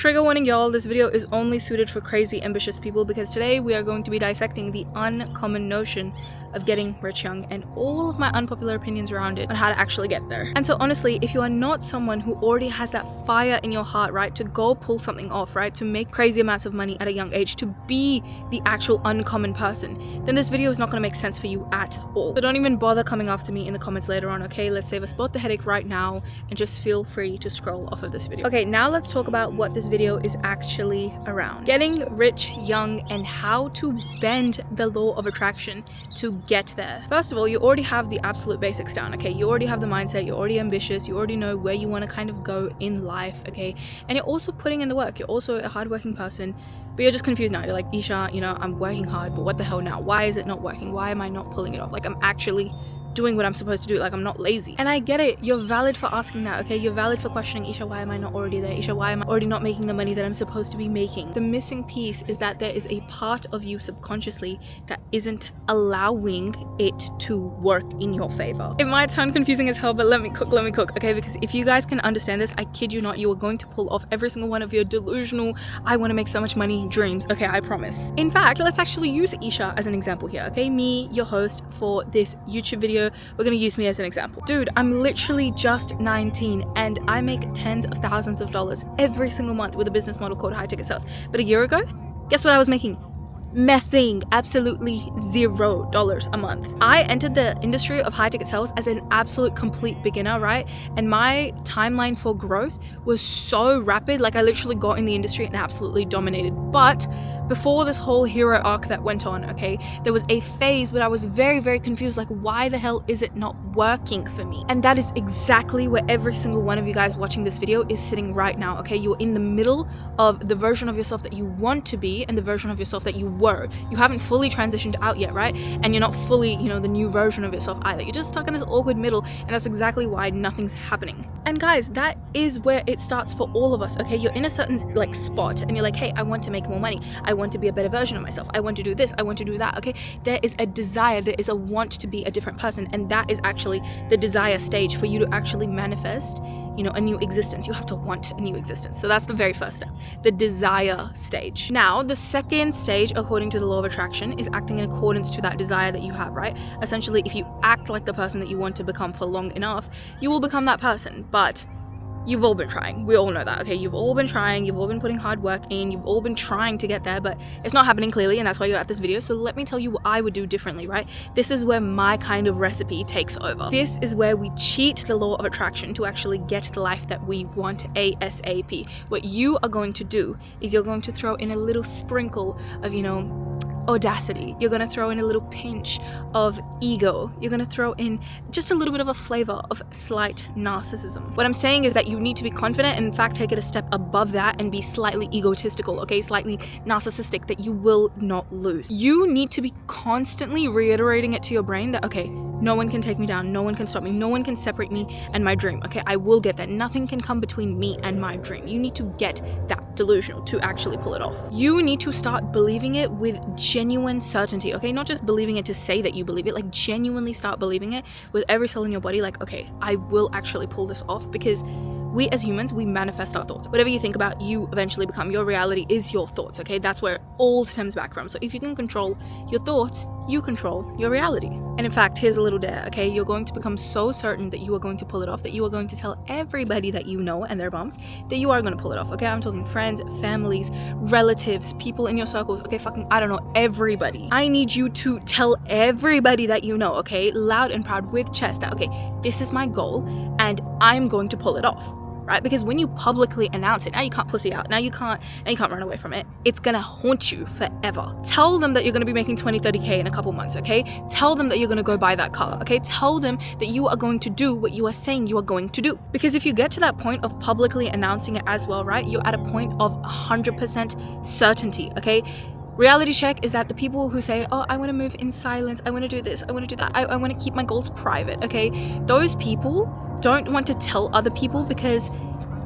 Trigger warning, y'all, this video is only suited for crazy ambitious people because today we are going to be dissecting the uncommon notion of getting rich young and all of my unpopular opinions around it on how to actually get there. And so honestly, if you are not someone who already has that fire in your heart, right, to go pull something off, right, to make crazy amounts of money at a young age, to be the actual uncommon person, then this video is not going to make sense for you at all. So don't even bother coming after me in the comments later on, okay? Let's save us both the headache right now and just feel free to scroll off of this video. Okay, now let's talk about what this video is actually around. Getting rich young and how to bend the law of attraction to get there. First of all, you already have the absolute basics down, okay? You already have the mindset, you're already ambitious, you already know where you want to kind of go in life, okay? And you're also putting in the work. You're also a hardworking person, but you're just confused now. You're like, Isha, you know, I'm working hard, but what the hell now? Why is it not working? Why am I not pulling it off? Like, I'm actually doing what I'm supposed to do. Like, I'm not lazy. And I get it. You're valid for asking that, okay? You're valid for questioning, Isha, why am I not already there? Isha, why am I already not making the money that I'm supposed to be making? The missing piece is that there is a part of you subconsciously that isn't allowing it to work in your favor. It might sound confusing as hell, but let me cook, okay? Because if you guys can understand this, I kid you not, you are going to pull off every single one of your delusional, I want to make so much money dreams, okay? I promise. In fact, let's actually use Isha as an example here, okay? Me, your host for this YouTube video, we're gonna use me as an example. Dude, I'm literally just 19 and I make tens of thousands of dollars every single month with a business model called high ticket sales. But a year ago, guess what I was making? Nothing. Absolutely $0 a month. I entered the industry of high ticket sales as an absolute complete beginner, right? And my timeline for growth was so rapid. Like, I literally got in the industry and absolutely dominated. But before this whole hero arc that went on, okay, there was a phase where I was very, very confused. Like, why the hell is it not working for me? And that is exactly where every single one of you guys watching this video is sitting right now, okay? You're in the middle of the version of yourself that you want to be and the version of yourself that you were. You haven't fully transitioned out yet, right? And you're not fully, you know, the new version of yourself either. You're just stuck in this awkward middle, and that's exactly why nothing's happening. And guys, that is where it starts for all of us, okay? You're in a certain like spot and you're like, hey, I want to make more money. I want to be a better version of myself. I want to do this. I want to do that, okay? There is a desire, there is a want to be a different person, and that is actually the desire stage for you to actually manifest, you know, a new existence. You have to want a new existence. So that's the very first step, the desire stage. Now, the second stage, according to the law of attraction, is acting in accordance to that desire that you have, right? Essentially, if you act like the person that you want to become for long enough, you will become that person. But you've all been trying. We all know that, okay? You've all been trying, you've all been putting hard work in, you've all been trying to get there, but it's not happening clearly, and that's why you're at this video. So let me tell you what I would do differently, right? This is where my kind of recipe takes over. This is where we cheat the law of attraction to actually get the life that we want ASAP. What you are going to do is you're going to throw in a little sprinkle of, you know, audacity. You're gonna throw in a little pinch of ego. You're gonna throw in just a little bit of a flavor of slight narcissism. What I'm saying is that you need to be confident and in fact take it a step above that and be slightly egotistical, okay? Slightly narcissistic, that you will not lose. You need to be constantly reiterating it to your brain that, okay, no one can take me down, no one can stop me, no one can separate me and my dream, okay? I will get that. Nothing can come between me and my dream. You need to get that delusional to actually pull it off. You need to start believing it with genuine certainty, okay? Not just believing it to say that you believe it, like genuinely start believing it with every cell in your body, like, okay, I will actually pull this off, because we as humans, we manifest our thoughts. Whatever you think about, you eventually become. Your reality is your thoughts, okay? That's where it all stems back from. So if you can control your thoughts, you control your reality. And in fact, here's a little dare, okay? You're going to become so certain that you are going to pull it off, that you are going to tell everybody that you know and their bums that you are going to pull it off, okay? I'm talking friends, families, relatives, people in your circles, okay? Fucking, I don't know, everybody. I need you to tell everybody that you know, okay? Loud and proud with chest that, okay, this is my goal and I'm going to pull it off. Right? Because when you publicly announce it, now you can't pussy out, now you can't run away from it. It's gonna haunt you forever. Tell them that you're gonna be making 20, 30K in a couple months, okay? Tell them that you're gonna go buy that car, okay? Tell them that you are going to do what you are saying you are going to do. Because if you get to that point of publicly announcing it as well, right? You're at a point of 100% certainty, okay? Reality check is that the people who say, oh, I want to move in silence, I want to do this, I want to do that, I want to keep my goals private, okay? Those people don't want to tell other people because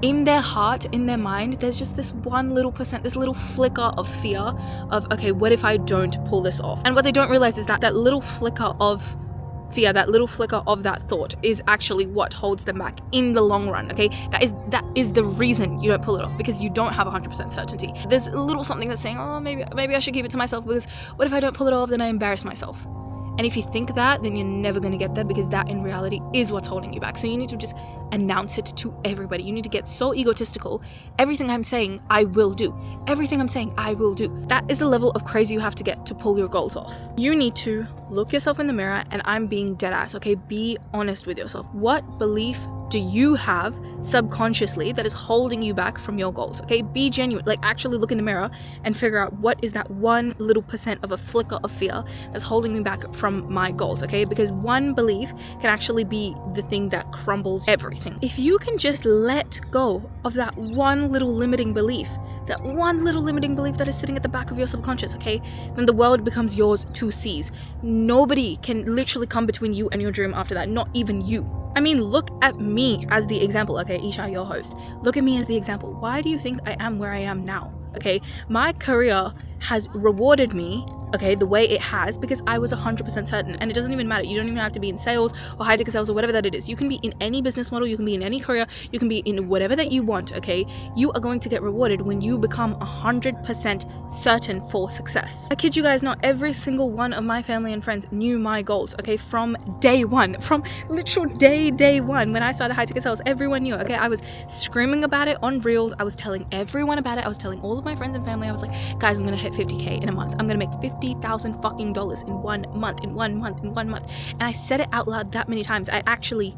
in their heart, in their mind, there's just this 1%, this little flicker of fear of, okay, what if I don't pull this off? And what they don't realize is that that little flicker of fear, that little flicker of that thought is actually what holds them back in the long run, okay? That is the reason you don't pull it off, because you don't have 100% certainty. There's a little something that's saying, oh, maybe I should keep it to myself, because what if I don't pull it off, then I embarrass myself. And if you think that, then you're never going to get there, because that in reality is what's holding you back. So you need to just announce it to everybody. You need to get so egotistical. Everything I'm saying, I will do. Everything I'm saying, I will do. That is the level of crazy you have to get to pull your goals off. You need to look yourself in the mirror, and I'm being dead ass, okay? Be honest with yourself. What belief do you have subconsciously that is holding you back from your goals, okay? Be genuine, like actually look in the mirror and figure out what is that 1% of a flicker of fear that's holding me back from my goals, okay? Because one belief can actually be the thing that crumbles everything. If you can just let go of that one little limiting belief, that is sitting at the back of your subconscious, okay, then the world becomes yours to seize. Nobody can literally come between you and your dream after that, not even you. I mean, look at me as the example, okay, Isha, your host. Look at me as the example. Why do you think I am where I am now? Okay, my career has rewarded me, okay, the way it has, because I was 100% certain. And it doesn't even matter. You don't even have to be in sales or high ticket sales or whatever that it is. You can be in any business model, you can be in any career, you can be in whatever that you want, okay? You are going to get rewarded when you become 100% certain for success. I kid you guys not, every single one of my family and friends knew my goals, okay, from day one, from literal day one when I started high ticket sales. Everyone knew, okay? I was screaming about it on reels. I was telling everyone about it. I was telling all of my friends and family. I was like, guys, I'm gonna hit 50K in a month. I'm gonna make $50,000 fucking dollars in 1 month. And I said it out loud that many times. I actually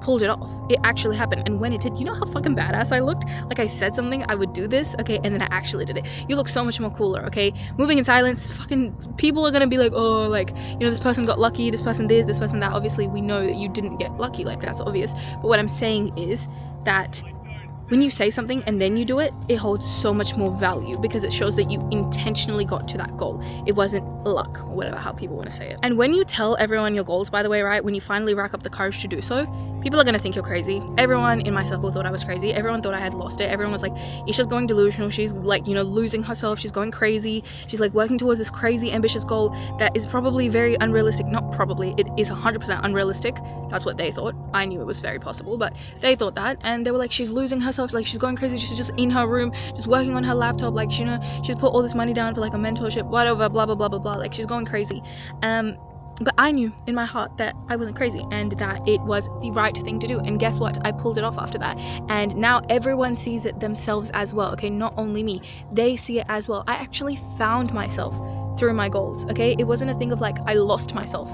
pulled it off. It actually happened. And when it did, you know how fucking badass I looked? Like I said something, I would do this, okay, and then I actually did it. You look so much more cooler, okay? Moving in silence, fucking people are gonna be like, oh, like, you know, this person got lucky, this person this person that. Obviously, we know that you didn't get lucky, like that's obvious. But what I'm saying is that when you say something and then you do it, it holds so much more value because it shows that you intentionally got to that goal. It wasn't luck or whatever, how people want to say it. And when you tell everyone your goals, by the way, right, when you finally rack up the courage to do so, people are going to think you're crazy. Everyone in my circle thought I was crazy. Everyone thought I had lost it. Everyone was like, Isha's going delusional. She's like, you know, losing herself. She's going crazy. She's like working towards this crazy ambitious goal that is probably very unrealistic. Not probably, it is 100% unrealistic. That's what they thought. I knew it was very possible, but they thought that. And they were like, she's losing herself. Like she's going crazy. She's just in her room, just working on her laptop. Like, you know, she's put all this money down for like a mentorship, whatever, blah, blah, blah, blah, blah. Like she's going crazy. But I knew in my heart that I wasn't crazy and that it was the right thing to do. And guess what? I pulled it off after that. And now everyone sees it themselves as well. Okay, not only me, they see it as well. I actually found myself through my goals. Okay, it wasn't a thing of like I lost myself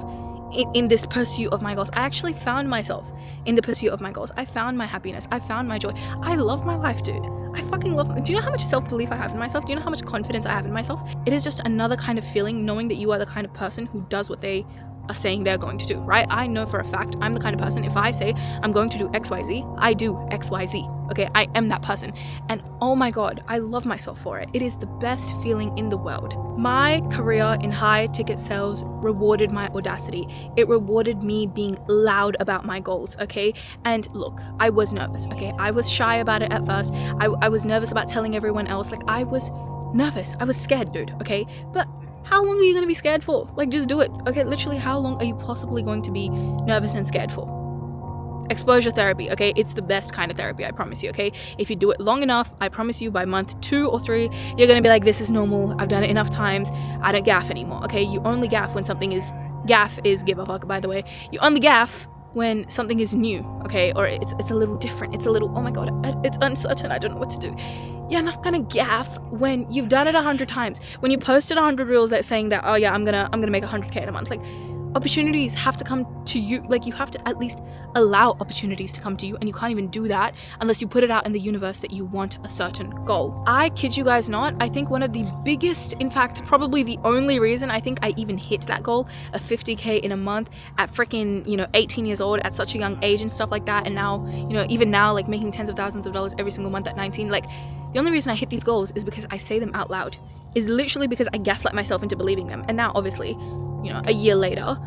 in this pursuit of my goals. I actually found myself in the pursuit of my goals. I found my happiness. I found my joy. I love my life, dude. I fucking love. Do you know how much self-belief I have in myself? Do you know how much confidence I have in myself? It is just another kind of feeling knowing that you are the kind of person who does what they are saying they're going to do, right? I know for a fact I'm the kind of person, if I say I'm going to do XYZ, I do XYZ. Okay, I am that person. And oh my god, I love myself for it. It is the best feeling in the world. My career in high ticket sales rewarded my audacity. It rewarded me being loud about my goals, okay? And look, I was nervous, okay? I was shy about it at first. I was nervous about telling everyone else. Like, I was nervous. I was scared, dude, okay? But how long are you going to be scared for? Like, just do it. Okay, literally, how long are you possibly going to be nervous and scared for? Exposure therapy, okay? It's the best kind of therapy, I promise you, okay? If you do it long enough, I promise you by month 2 or 3, you're going to be like, this is normal. I've done it enough times. I don't gaff anymore, okay? You only gaff when something is... Gaff is give a fuck, by the way. You only gaff when something is new, okay? Or it's a little different. It's a little, oh my god, it's uncertain. I don't know what to do. You're not gonna gaff when you've done it 100 times. When you posted 100 reels that saying that, oh yeah, I'm gonna make 100K in a month. Like, opportunities have to come to you. Like, you have to at least allow opportunities to come to you, and you can't even do that unless you put it out in the universe that you want a certain goal. I kid you guys not, I think one of the biggest, in fact, probably the only reason I think I even hit that goal of 50K in a month at freaking, 18 years old, at such a young age and stuff like that, and now, even now, like, making tens of thousands of dollars every single month at 19, like, the only reason I hit these goals is because I say them out loud. Is literally because I gaslight myself into believing them. And now, obviously, a year later,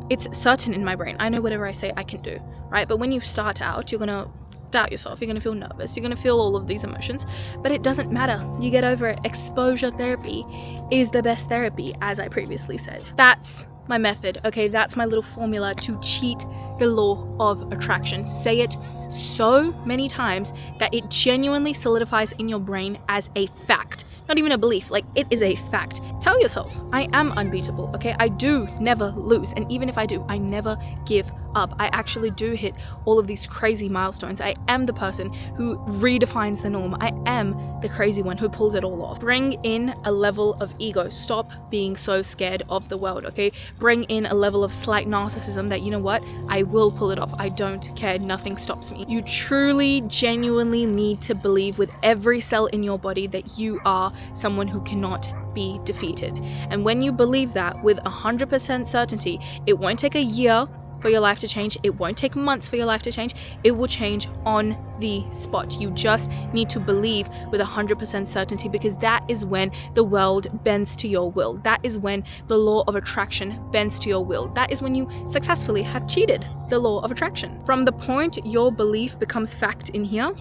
it's certain in my brain. I know whatever I say I can do, right? But when you start out, you're gonna doubt yourself. You're gonna feel nervous. You're gonna feel all of these emotions. But it doesn't matter. You get over it. Exposure therapy is the best therapy, as I previously said. That's my method, okay? That's my little formula to cheat the law of attraction. Say it so many times that it genuinely solidifies in your brain as a fact. Not even a belief, like it is a fact. Tell yourself, I am unbeatable, okay? I do never lose, and even if I do, I never give up. I actually do hit all of these crazy milestones. I am the person who redefines the norm. I am the crazy one who pulls it all off. Bring in a level of ego. Stop being so scared of the world, okay? Bring in a level of slight narcissism that, you know what, I will pull it off. I don't care. Nothing stops me. You truly, genuinely need to believe with every cell in your body that you are someone who cannot be defeated. And when you believe that with 100% certainty, it won't take a year for your life to change. It won't take months for your life to change. It will change on the spot. You just need to believe with 100% certainty, because that is when the world bends to your will. That is when the law of attraction bends to your will. That is when you successfully have cheated the law of attraction. From the point your belief becomes fact in here,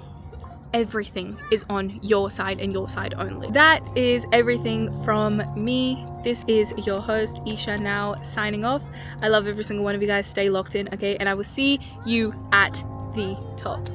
everything is on your side and your side only. That is everything from me. This is your host, Isha, now signing off. I love every single one of you guys. Stay locked in, okay? And I will see you at the top.